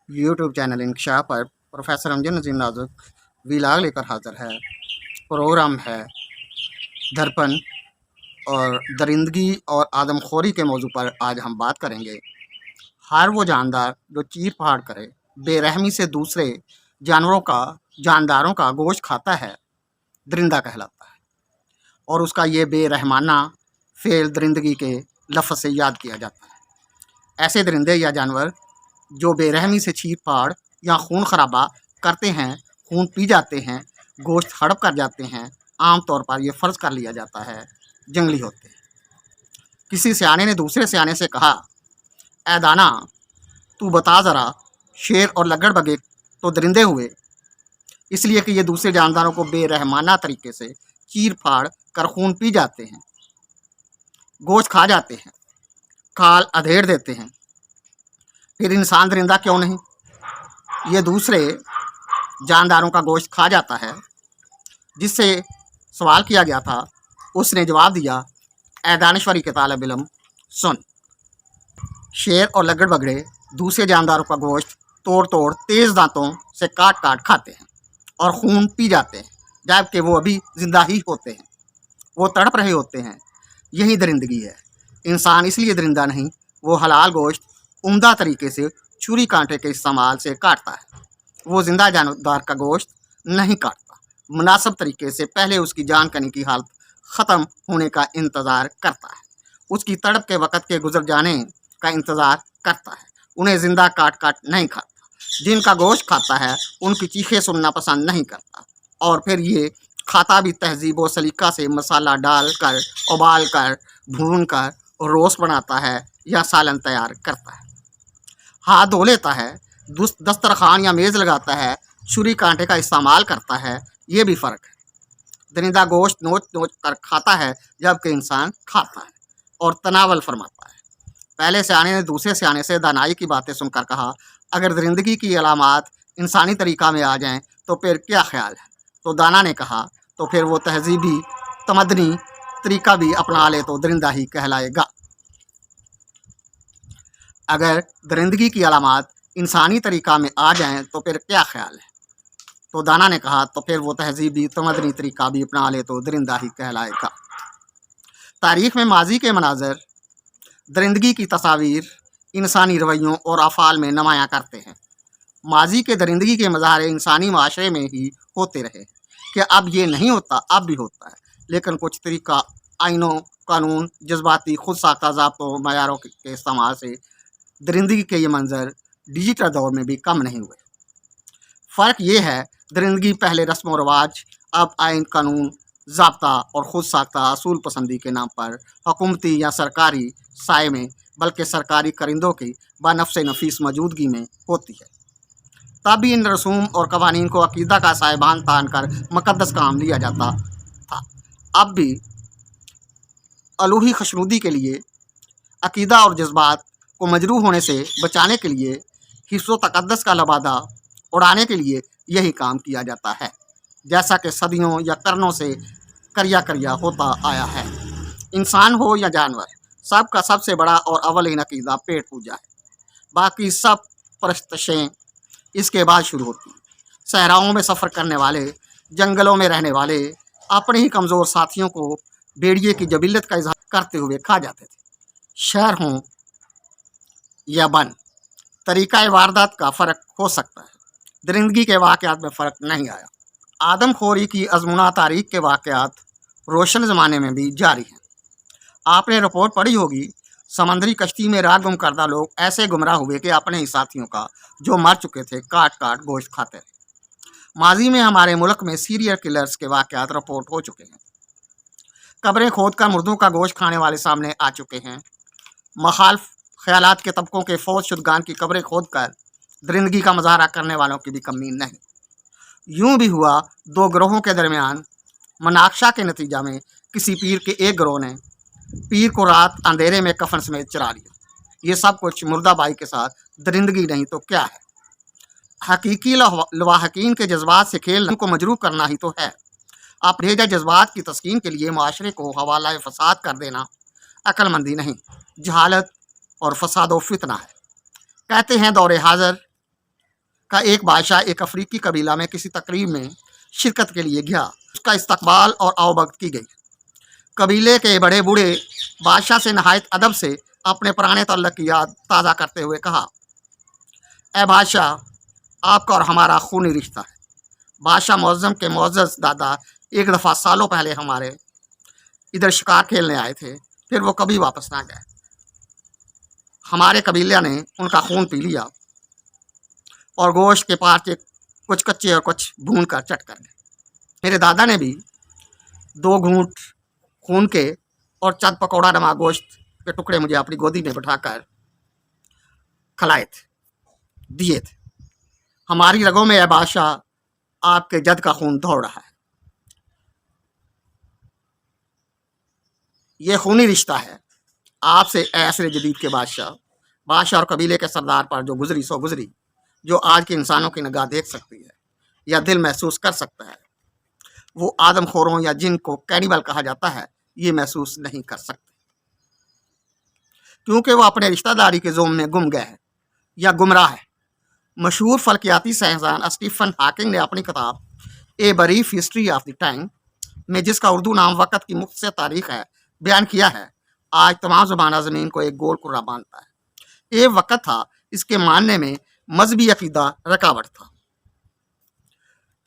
YouTube channel इंकशाफ पर professor Amjad नज़ीर नाजुक vlog लेकर हाजिर है। प्रोग्राम है दर्पण और दरिंदगी और आदमखोरी के मौजू पर आज हम बात करेंगे। हर वो जानदार जो चीर फाड़ करे बेरहमी से दूसरे जानदारों का गोश्त खाता है दरिंदा कहलाता है, और उसका ये बेरहमाना फेल दरिंदगी के लफ्ज़ से याद किया जाता है। ऐसे दरिंदे या जानवर जो बेरहमी से चीर फाड़ या खून खराबा करते हैं, खून पी जाते हैं, गोश्त हड़प कर जाते हैं, आम तौर पर यह फ़र्ज़ कर लिया जाता है जंगली होते हैं। किसी सियाने ने दूसरे सियाने से कहा, ऐ दाना, तू बता ज़रा, शेर और लग्गड़-बग्गे तो दरिंदे हुए, इसलिए कि ये दूसरे जानदारों को बेरहमाना तरीके से चीर फाड़ कर खून पी जाते हैं, गोश्त खा जाते हैं, खाल अधेड़ देते हैं, फिर इंसान दरिंदा क्यों नहीं? ये दूसरे जानदारों का गोश्त खा जाता है। जिससे सवाल किया गया था उसने जवाब दिया, ऐ दानिश्वरी के तालिब इल्म सुन, शेर और लग्गड़ बगड़े दूसरे जानदारों का गोश्त तोड़ तोड़ तेज़ दांतों से काट काट खाते हैं और खून पी जाते हैं, जबकि वो अभी जिंदा ही होते हैं, वो तड़प रहे होते हैं। यही दरिंदगी है। इंसान इसलिए दरिंदा नहीं, वो हलाल गोश्त उम्दा तरीके से छुरी कांटे के इस्तेमाल से काटता है। वो जिंदा जानदार का गोश्त नहीं काटता, मुनासिब तरीके से पहले उसकी जान कनी की हालत ख़त्म होने का इंतज़ार करता है, उसकी तड़प के वक़्त के गुजर जाने का इंतज़ार करता है। उन्हें ज़िंदा काट काट नहीं खाता। जिनका गोश्त खाता है उनकी चीखें सुनना पसंद नहीं करता, और फिर ये खाता भी तहजीब व सलीका से मसाला डाल कर, उबाल कर, भून कर रोस्ट बनाता है या सालन तैयार करता है, हाथ धो लेता है, दस्तरखान या मेज़ लगाता है, छुरी कांटे का इस्तेमाल करता है। ये भी फ़र्क है। दरिंदा गोश्त नोच नोच कर खाता है, जबकि इंसान खाता है और तनावल फरमाता है। पहले सियाने ने दूसरे सियाने से दानाई की बातें सुनकर कहा, अगर दरिंदगी की अलामात इंसानी तरीक़ा में आ जाएं तो फिर क्या ख्याल है? तो दाना ने कहा, तो फिर वो तहजीबी तमदनी तरीक़ा भी अपना ले तो दरिंदा ही कहलाएगा। अगर दरिंदगी की अलामात इंसानी तरीक़ा में आ जाएं तो फिर क्या ख्याल है? तो दाना ने कहा, तो फिर वो तहजीबी तमदनी तरीक़ा भी अपना ले तो दरिंदा ही कहलाएगा। तारीख़ में माजी के मनाज़र दरिंदगी की तस्वीर इंसानी रवैयों और अफ़ाल में नुमायाँ करते हैं। माजी के दरिंदगी के मज़ाहर इंसानी माशरे में ही होते रहे कि अब ये नहीं होता, अब भी होता है, लेकिन कुछ तरीक़ा आइनों, कानून, जज्बाती खुद साख्ता ज़ाब्तों मयारों के इस्तेमाल से दरिंदगी के ये मंजर डिजिटल दौर में भी कम नहीं हुए। फ़र्क ये है, दरिंदगी पहले रस्म व रवाज, अब आइन, कानून, ज़ाब्ता और खुद साख्ता असूल पसंदी के नाम पर हुकूमती या सरकारी साए में, बल्कि सरकारी करिंदों की बानफ़्स नफीस मौजूदगी में होती है। तब भी इन रसूम और कवानीन को अकीदा का साहिबान तान कर मुक़द्दस काम लिया जाता था। अब भी अलूही खुशनुदी के लिए, अकीदा और जज्बात को मजरूह होने से बचाने के लिए, हिफ्ज़ व तक़द्दुस का लबादा उड़ाने के लिए यही काम किया जाता है, जैसा कि सदियों या करनों से करिया करिया होता आया है। इंसान हो या जानवर, सबका सबसे बड़ा और अव्वलीन अकीदा पेट पूजा है। बाकी सब परस्तशें इसके बाद शुरू होती हैं। सहराओं में सफ़र करने वाले, जंगलों में रहने वाले अपने ही कमज़ोर साथियों को भेड़िए की जबिलत का इज़हार करते हुए खा जाते थे। शहर हों या बन, तरीक़ा वारदात का फ़र्क हो सकता है, दरिंदगी के वाक़यात में फ़र्क नहीं आया। आदमखोरी की अज़मुना तारीख़ के वाक़यात रोशन ज़माने में भी जारी हैं। आपने रिपोर्ट पढ़ी होगी, समंदरी कश्ती में राह गुम करदा लोग ऐसे गुमराह हुए कि अपने ही साथियों का जो मर चुके थे काट काट गोश्त खाते रहे। माजी में हमारे मुल्क में सीरियल किलर्स के वाक़यात रिपोर्ट हो चुके हैं। कब्रें खोद कर मुर्दों का गोश्त खाने वाले सामने आ चुके हैं। मुखालिफ ख्यालात के तबकों के फौज शुदगान की कब्रें खोद कर दरिंदगी का मुजाहरा करने वालों की भी कमी नहीं। यूँ भी हुआ, दो ग्रोहों के दरमियान मुनाक़शा के नतीजा में किसी पीर के एक ग्रोह ने पीर को रात अंधेरे में कफन समेत चरा लिया। ये सब कुछ मुर्दाबाई के साथ दरिंदगी नहीं तो क्या है? हकीकी लवाहकीन के जज्बात से खेल को मजरूह करना ही तो है। अपरेजा जज्बात की तस्कीन के लिए माशरे को हवाला फसाद कर देना अक्लमंदी नहीं, जहालत और फसाद व फितना है। कहते हैं दौरे हाज़र کا ایک بادشاہ ایک افریقی قبیلہ میں کسی تقریب میں شرکت کے لیے گیا. اس کا استقبال اور آؤبگت کی گئی. قبیلے کے بڑے بوڑھے بادشاہ سے نہایت ادب سے اپنے پرانے تعلق کی یاد تازہ کرتے ہوئے کہا: اے بادشاہ، آپ کا اور ہمارا خونی رشتہ ہے. بادشاہ معظم کے معزز دادا ایک دفعہ سالوں پہلے ہمارے ادھر شکار کھیلنے آئے تھے، پھر وہ کبھی واپس نہ گئے. ہمارے قبیلے نے ان کا خون پی لیا اور گوشت کے پارچے کچھ کچے اور کچھ بھون کر چٹ کر گئے. میرے دادا نے بھی 2 گھونٹ خون کے اور چند پکوڑا نما گوشت کے ٹکڑے مجھے اپنی گودی میں بٹھا کر کھلائے تھے، دیے تھے. ہماری رگوں میں اے بادشاہ آپ کے جد کا خون دوڑ رہا ہے. یہ خونی رشتہ ہے آپ سے اے عصر جدید کے بادشاہ اور قبیلے کے سردار پر جو گزری سو گزری، جو آج کے انسانوں کی نگاہ دیکھ سکتی ہے یا دل محسوس کر سکتا ہے. وہ آدم خوروں یا جن کو کینیبل کہا جاتا ہے یہ محسوس نہیں کر سکتے، کیونکہ وہ اپنے رشتہ داری کے زوم میں گم گئے ہیں یا گمراہ ہے. مشہور فلکیاتی سائنسدان اسٹیفن ہاکنگ نے اپنی کتاب a brief history of the time میں، جس کا اردو نام وقت کی مختصر تاریخ ہے، بیان کیا ہے: آج تمام زمانہ زمین کو ایک گول کرہ باندھتا ہے. یہ وقت تھا، اس کے ماننے میں مذہبی عقیدہ رکاوٹ تھا.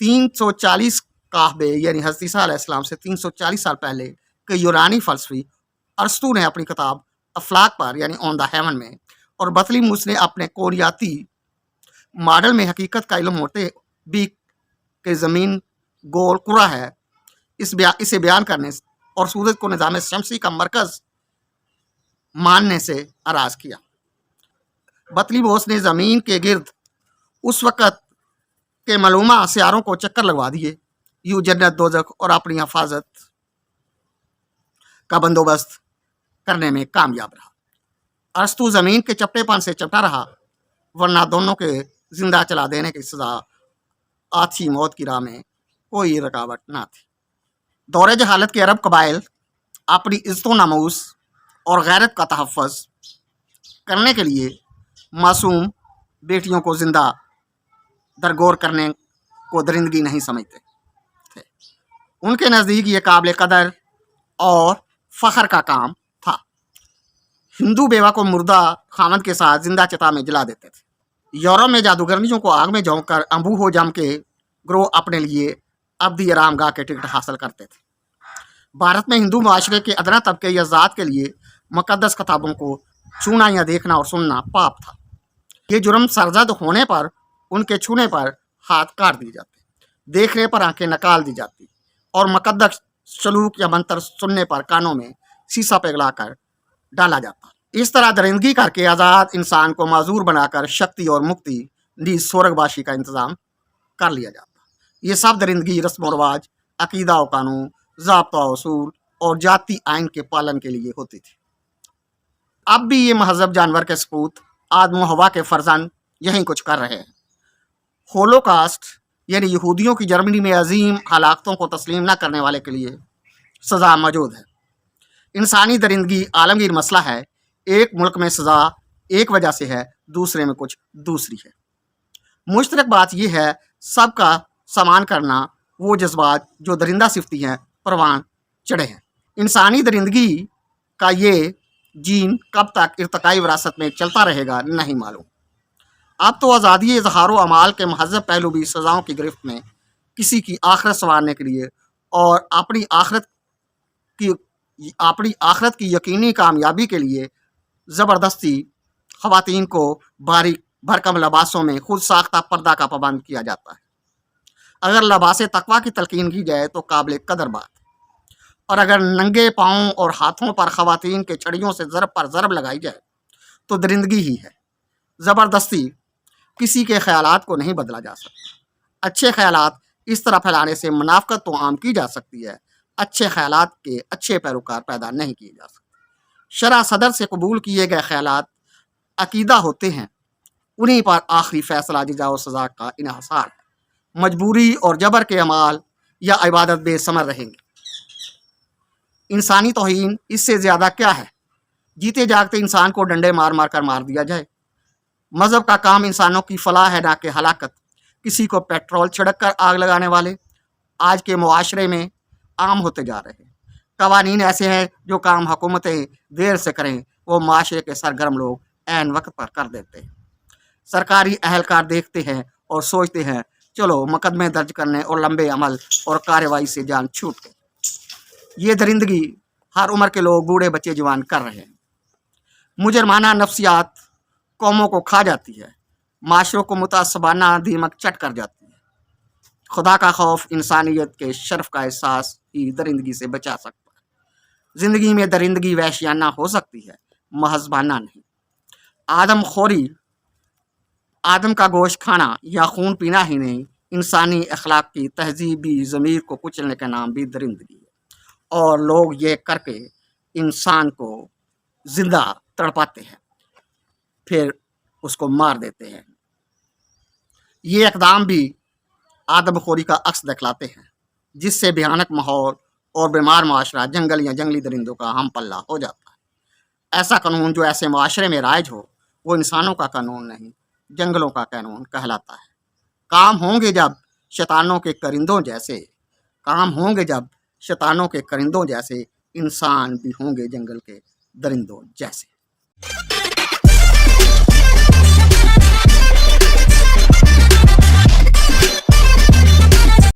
340 کعبے یعنی حضرت عیسیٰ علیہ السلام سے 340 سال پہلے کے یونانی فلسفی ارسطو نے اپنی کتاب افلاک پر یعنی آن دا ہیون میں، اور بطلیموس نے اپنے کوریاتی ماڈل میں حقیقت کا علم ہوتے بھی کہ زمین گول کرہ ہے، اسے بیان کرنے اور سورج کو نظام شمسی کا مرکز ماننے سے اراض کیا. بطلیموس نے زمین کے گرد اس وقت کے معلومہ سیاروں کو چکر لگوا دیے، یوں جنت دوزخ اور اپنی حفاظت کا بندوبست کرنے میں کامیاب رہا. ارسطو زمین کے چپٹے پن سے چپٹا رہا، ورنہ دونوں کے زندہ چلا دینے کی سزا آتھی موت کی راہ میں کوئی رکاوٹ نہ تھی. دور جہالت کے عرب قبائل اپنی عزت و ناموس اور غیرت کا تحفظ کرنے کے لیے معصوم بیٹیوں کو زندہ درگور کرنے کو درندگی نہیں سمجھتے تھے. ان کے نزدیک یہ قابل قدر اور فخر کا کام تھا. ہندو بیوہ کو مردہ خامد کے ساتھ زندہ چتا میں جلا دیتے تھے. یورپ میں جادوگرنیوں کو آگ میں جھونک کر امبو ہو جم کے گروہ اپنے لیے ابدی آرام گاہ کے ٹکٹ حاصل کرتے تھے. بھارت میں ہندو معاشرے کے ادنا طبقے یا ذات کے لیے مقدس کتابوں کو چھونا یا دیکھنا اور سننا پاپ تھا. یہ جرم سرزد ہونے پر ان کے چھونے پر ہاتھ کاٹ دیے جاتے، دیکھنے پر آنکھیں نکال دی جاتی اور مقدس سلوک یا منتر سننے پر کانوں میں سیسا پگھلا کر ڈالا جاتا. اس طرح درندگی کر کے آزاد انسان کو معذور بنا کر شکتی اور مکتی نیز سورگ باشی کا انتظام کر لیا جاتا. یہ سب درندگی رسم و رواج، عقیدہ و قانون، ضابطہ و اصول اور جاتی آئین کے پالن کے لیے ہوتی تھی. اب بھی یہ مہذب جانور کے سپوت آدم و ہوا کے فرزند یہیں کچھ کر رہے ہیں. ہولوکاسٹ یعنی یہودیوں کی جرمنی میں عظیم ہلاکتوں کو تسلیم نہ کرنے والے کے لیے سزا موجود ہے. انسانی درندگی عالمگیر مسئلہ ہے. ایک ملک میں سزا ایک وجہ سے ہے، دوسرے میں کچھ دوسری ہے. مشترک بات یہ ہے، سب کا سامان کرنا وہ جذبات جو درندہ صفتی ہیں پروان چڑھے ہیں. انسانی درندگی کا یہ جین کب تک ارتقائی وراثت میں چلتا رہے گا نہیں معلوم. اب تو آزادی اظہار و اعمال کے مہذب پہلو بھی سزاؤں کی گرفت میں کسی کی آخرت سنوارنے کے لیے اور اپنی آخرت کی یقینی کامیابی کے لیے زبردستی خواتین کو باریک بھرکم لباسوں میں خود ساختہ پردہ کا پابند کیا جاتا ہے. اگر لباس تقویٰ کی تلقین کی جائے تو قابل قدر بات ہے، اور اگر ننگے پاؤں اور ہاتھوں پر خواتین کے چھڑیوں سے ضرب پر ضرب لگائی جائے تو درندگی ہی ہے. زبردستی کسی کے خیالات کو نہیں بدلا جا سکتا. اچھے خیالات اس طرح پھیلانے سے منافقت تو عام کی جا سکتی ہے، اچھے خیالات کے اچھے پیروکار پیدا نہیں کیے جا سکتے. شرع صدر سے قبول کیے گئے خیالات عقیدہ ہوتے ہیں، انہیں پر آخری فیصلہ جزا و سزا کا انحصار ہے. مجبوری اور جبر کے اعمال یا عبادت بے ثمر رہیں گے. انسانی توہین اس سے زیادہ کیا ہے؟ جیتے جاگتے انسان کو ڈنڈے مار مار کر مار دیا جائے، मज़हब का काम इंसानों की फलाह है, ना कि हलाकत। किसी को पेट्रोल छिड़क कर आग लगाने वाले आज के मुआशरे में आम होते जा रहे हैं। कवानीन ऐसे हैं जो काम हुकूमतें देर से करें वो माशरे के सरगर्म लोग ऐन वक्त पर कर देते हैं। सरकारी अहलकार देखते हैं और सोचते हैं चलो मुकदमे दर्ज करने और लंबे अमल और कार्रवाई से जान छूट गई। ये दरिंदगी हर उम्र के लोग, बूढ़े बच्चे, जवान कर रहे हैं। मुजरमाना नफ्सियात कौमों को खा जाती है, माशरों को मुतासबाना दीमक चट कर जाती है। खुदा का खौफ, इंसानियत के शर्फ का एहसास ही दरिंदगी से बचा सकता है। ज़िंदगी में दरिंदगी वहशियाना हो सकती है, महजबाना नहीं। आदम खोरी, आदम का गोश्त खाना या खून पीना ही नहीं, इंसानी अखलाक की तहजीबी ज़मीर को कुचलने का नाम भी दरिंदगी है। और लोग ये करके इंसान को ज़िंदा तड़पाते हैं, फिर उसको मार देते हैं। ये इक़दाम भी आदमखोरी का अक्स दिखलाते हैं, जिससे भयानक माहौल और बीमार माशरा जंगल या जंगली दरिंदों का हम पल्ला हो जाता है। ऐसा कानून जो ऐसे माशरे में राइज हो वो इंसानों का कानून नहीं, जंगलों का कानून कहलाता है। काम होंगे जब शैतानों के करिंदों जैसे, काम होंगे जब शैतानों के करिंदों जैसे, इंसान भी होंगे जंगल के दरिंदों जैसे।